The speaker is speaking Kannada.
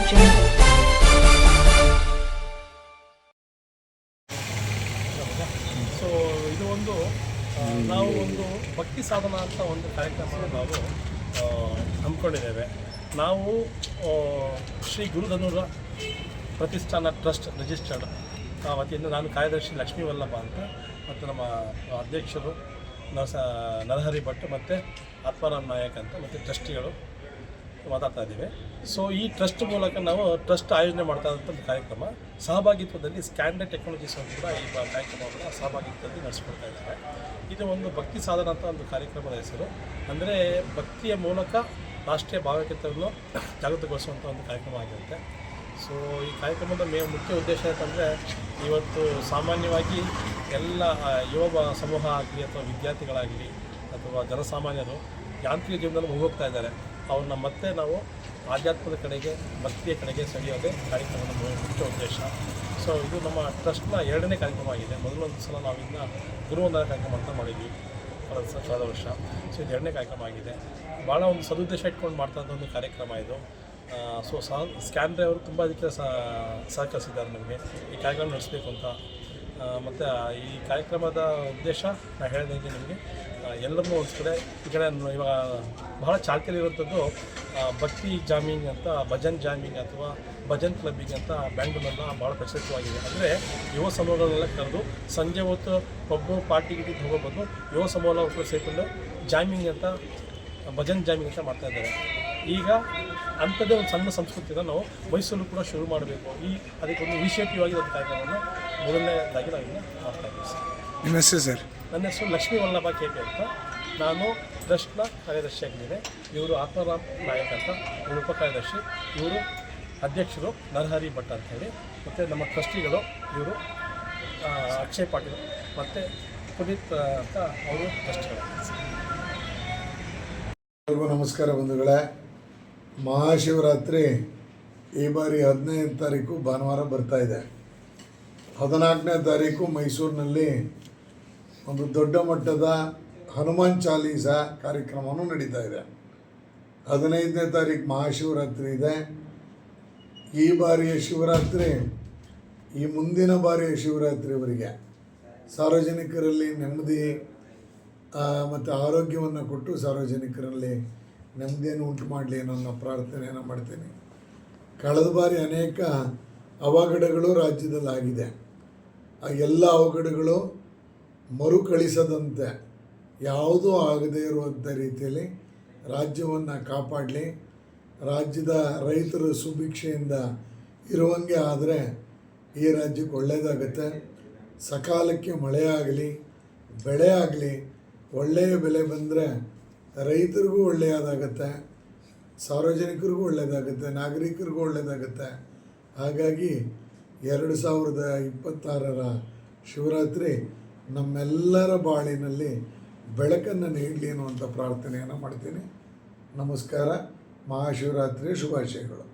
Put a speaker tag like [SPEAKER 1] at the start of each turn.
[SPEAKER 1] ಸೊ ಇದು ಒಂದು ನಾವು ಒಂದು ಭಕ್ತಿ ಸಾಧನ ಅಂತ ಒಂದು ಕಾರ್ಯಕ್ರಮವನ್ನು ನಾವು ಹಮ್ಮಿಕೊಂಡಿದ್ದೇವೆ. ನಾವು ಶ್ರೀ ಗುರುಧನುರ ಪ್ರತಿಷ್ಠಾನ ಟ್ರಸ್ಟ್ ರಿಜಿಸ್ಟರ್ಡ್ ವತಿಯಿಂದ ನಾನು ಕಾರ್ಯದರ್ಶಿ ಲಕ್ಷ್ಮೀ ವಲ್ಲಭ ಅಂತ ಮತ್ತು ನಮ್ಮ ಅಧ್ಯಕ್ಷರು ನರಹರಿ ಭಟ್ ಮತ್ತು ಆತ್ಮಾರಾಮ್ ನಾಯಕ್ ಅಂತ ಮತ್ತು ಟ್ರಸ್ಟಿಗಳು ಮಾತಾಡ್ತಾ ಇದ್ದೀವಿ. ಸೊ ಈ ಟ್ರಸ್ಟ್ ಮೂಲಕ ನಾವು ಟ್ರಸ್ಟ್ ಆಯೋಜನೆ ಮಾಡ್ತಾ ಇದ್ದಂಥ ಒಂದು ಕಾರ್ಯಕ್ರಮ ಸಹಭಾಗಿತ್ವದಲ್ಲಿ ಸ್ಕ್ಯಾನ್ಡೆ ಟೆಕ್ನಾಲಜೀಸ್ ಅವರು ಕೂಡ ಈ ಕಾರ್ಯಕ್ರಮವನ್ನು ಸಹಭಾಗಿತ್ವದಲ್ಲಿ ನಡೆಸ್ಕೊಡ್ತಾ ಇದ್ದಾರೆ. ಇದು ಒಂದು ಭಕ್ತಿ ಸಾಧನ ಅಂತ ಒಂದು ಕಾರ್ಯಕ್ರಮದ ಹೆಸರು. ಅಂದರೆ ಭಕ್ತಿಯ ಮೂಲಕ ರಾಷ್ಟ್ರೀಯ ಭಾವೈಕ್ಯತೆಯನ್ನು ಜಾಗೃತಗೊಳಿಸುವಂಥ ಒಂದು ಕಾರ್ಯಕ್ರಮ ಆಗಿರುತ್ತೆ. ಸೊ ಈ ಕಾರ್ಯಕ್ರಮದ ಮುಖ್ಯ ಉದ್ದೇಶ ಅಂತಂದರೆ ಇವತ್ತು ಸಾಮಾನ್ಯವಾಗಿ ಎಲ್ಲ ಯುವ ಸಮೂಹ ಆಗಲಿ ಅಥವಾ ವಿದ್ಯಾರ್ಥಿಗಳಾಗಲಿ ಅಥವಾ ಜನಸಾಮಾನ್ಯರು ಯಾಂತ್ರಿಕ ಜೀವನದಲ್ಲಿ ಹೋಗ್ತಾ ಇದ್ದಾರೆ. ಅವ್ರನ್ನ ಮತ್ತೆ ನಾವು ಆಧ್ಯಾತ್ಮದ ಕಡೆಗೆ ಭಕ್ತಿಯ ಕಡೆಗೆ ಸೆಳೆಯೋದೇ ಕಾರ್ಯಕ್ರಮದ ಮುಖ್ಯ ಉದ್ದೇಶ. ಸೊ ಇದು ನಮ್ಮ ಟ್ರಸ್ಟ್ನ 2ನೇ ಕಾರ್ಯಕ್ರಮ ಆಗಿದೆ. ಮೊದಲೊಂದು ಸಲ ನಾವಿಂದ ಗುರುವಂದನ ಕಾರ್ಯಕ್ರಮ ಅಂತ ಮಾಡಿದ್ವಿ ಕಳೆದ ವರ್ಷ. ಸೊ ಇದು 2ನೇ ಕಾರ್ಯಕ್ರಮ ಆಗಿದೆ. ಭಾಳ ಒಂದು ಸದುದ್ದೇಶ ಇಟ್ಕೊಂಡು ಮಾಡ್ತಾ ಇದ್ದ ಒಂದು ಕಾರ್ಯಕ್ರಮ ಇದು. ಸೊ ಸ್ಕ್ಯಾನ್ರೆ ಅವರು ತುಂಬ ಅದಕ್ಕೆ ಸಹಕರಿಸಿದ್ದಾರೆ ನಮಗೆ ಈ ಕಾರ್ಯಕ್ರಮ ನಡೆಸಬೇಕು ಅಂತ. ಮತ್ತು ಈ ಕಾರ್ಯಕ್ರಮದ ಉದ್ದೇಶ ನಾನು ಹೇಳಿದಂಗೆ ನಿಮಗೆ ಎಲ್ಲರನ್ನೂ ಒಂದು ಕಡೆ ಈ ಕಡೆ ಇವಾಗ ಬಹಳ ಚಾಲ್ತಿಯಲ್ಲಿರುವಂಥದ್ದು ಭಕ್ತಿ ಜಾಮಿಂಗ್ ಅಂತ, ಭಜನ್ ಜಾಮಿಂಗ್ ಅಥವಾ ಭಜನ್ ಕ್ಲಬ್ಬಿಂಗ್ ಅಂತ ಬ್ಯಾಂಗ್ಳೂರೆಲ್ಲ ಭಾಳ ಪ್ರಚಲಿತವಾಗಿದೆ. ಅಂದರೆ ಯುವ ಸಮೂಹಗಳನ್ನೆಲ್ಲ ಕರೆದು ಸಂಜೆ ಹೊತ್ತು ಒಬ್ಬರು ಪಾರ್ಟಿ ಗಿಟ್ಟಿದ್ದು ಹೋಗೋ ಬದಲು ಯುವ ಸಮೂಹ ಒಬ್ಬರು ಸೇರಿಕೊಂಡು ಜಾಮಿಂಗ್ ಅಂತ, ಭಜನ್ ಜಾಮಿಂಗ್ ಅಂತ ಮಾಡ್ತಾಯಿದ್ದಾರೆ. ಈಗ ಅಂಥದ್ದೇ ಒಂದು ಸಣ್ಣ ಸಂಸ್ಕೃತಿನ ನಾವು ಮೈಸೂರು ಕೂಡ ಶುರು ಮಾಡಬೇಕು. ಅದಕ್ಕೊಂದು ಇನಿಷಿಯೇಟಿವ್ ಆಗಿ ಒಂದು ಕಾರ್ಯಕ್ರಮವನ್ನು ಮೊದಲನೇದಾಗಿ ನಾವಿನ್ನು ಮಾಡ್ತಾಯಿದ್ದೀವಿ ಸರ್.
[SPEAKER 2] ನಿಮ್ಮ ಹೆಸರು ಸರ್?
[SPEAKER 1] ನನ್ನ ಹೆಸರು ಲಕ್ಷ್ಮೀ ವಲ್ಲಭ KP ಅಂತ. ನಾನು ಟ್ರಸ್ಟ್ನ ಕಾರ್ಯದರ್ಶಿಯಾಗಿದ್ದೇನೆ. ಇವರು ಆತ್ಮಾರಾಮ್ ನಾಯಕ್ ಅಂತ, ಇವರು ಉಪ ಕಾರ್ಯದರ್ಶಿ, ಇವರು ಅಧ್ಯಕ್ಷರು ನರಹರಿ ಭಟ್ ಅಂತ ಹೇಳಿ, ಮತ್ತು ನಮ್ಮ ಟ್ರಸ್ಟಿಗಳು ಇವರು ಅಕ್ಷಯ್ ಪಾಟೀಲ್ ಮತ್ತು ಪುನೀತ್ ಅಂತ ಅವರು ಟ್ರಸ್ಟಿಗಳು.
[SPEAKER 2] ನಮಸ್ಕಾರ ಬಂಧುಗಳೇ. ಮಹಾಶಿವರಾತ್ರಿ ಈ ಬಾರಿ 15ನೇ ತಾರೀಕು ಭಾನುವಾರ ಬರ್ತಾ ಇದೆ. 14ನೇ ತಾರೀಕು ಮೈಸೂರಿನಲ್ಲಿ ಒಂದು ದೊಡ್ಡ ಮಟ್ಟದ ಹನುಮಾನ್ ಚಾಲೀಸ ಕಾರ್ಯಕ್ರಮವೂ ನಡೀತಾ ಇದೆ. 15ನೇ ತಾರೀಕು ಮಹಾಶಿವರಾತ್ರಿ ಇದೆ. ಈ ಬಾರಿಯ ಶಿವರಾತ್ರಿ ಈ ಮುಂದಿನ ಬಾರಿಯ ಶಿವರಾತ್ರಿವರೆಗೆ ಸಾರ್ವಜನಿಕರಲ್ಲಿ ನೆಮ್ಮದಿ ಮತ್ತು ಆರೋಗ್ಯವನ್ನು ಕೊಟ್ಟು ಸಾರ್ವಜನಿಕರಲ್ಲಿ ನೆಮ್ಮದಿಯನ್ನು ಉಂಟು ಮಾಡಲಿ ಅನ್ನೋ ಪ್ರಾರ್ಥನೆಯನ್ನು ಮಾಡ್ತೀನಿ. ಕಳೆದ ಬಾರಿ ಅನೇಕ ಅವಘಡಗಳು ರಾಜ್ಯದಲ್ಲಿ ಆಗಿದೆ. ಆ ಎಲ್ಲ ಅವಘಡಗಳು ಮರುಕಳಿಸದಂತೆ ಯಾವುದೂ ಆಗದೇ ಇರುವಂಥ ರೀತಿಯಲ್ಲಿ ರಾಜ್ಯವನ್ನು ಕಾಪಾಡಲಿ. ರಾಜ್ಯದ ರೈತರು ಸುಭಿಕ್ಷೆಯಿಂದ ಇರುವಂಗೆ ಆದರೆ ಈ ರಾಜ್ಯಕ್ಕೆ ಒಳ್ಳೆಯದಾಗುತ್ತೆ. ಸಕಾಲಕ್ಕೆ ಮಳೆ ಆಗಲಿ, ಬೆಳೆ ಆಗಲಿ, ಒಳ್ಳೆಯ ಬೆಲೆ ಬಂದರೆ ರೈತರಿಗೂ ಒಳ್ಳೆಯದಾಗತ್ತೆ, ಸಾರ್ವಜನಿಕರಿಗೂ ಒಳ್ಳೆಯದಾಗುತ್ತೆ, ನಾಗರಿಕರಿಗೂ ಒಳ್ಳೆಯದಾಗುತ್ತೆ. ಹಾಗಾಗಿ 2026ರ ಶಿವರಾತ್ರಿ ನಮ್ಮೆಲ್ಲರ ಬಾಳಿನಲ್ಲಿ ಬೆಳಕನ್ನು ನೀಡಲಿ ಅನ್ನುವಂಥ ಪ್ರಾರ್ಥನೆಯನ್ನು ಮಾಡ್ತೀನಿ. ನಮಸ್ಕಾರ. ಮಹಾಶಿವರಾತ್ರಿ ಶುಭಾಶಯಗಳು.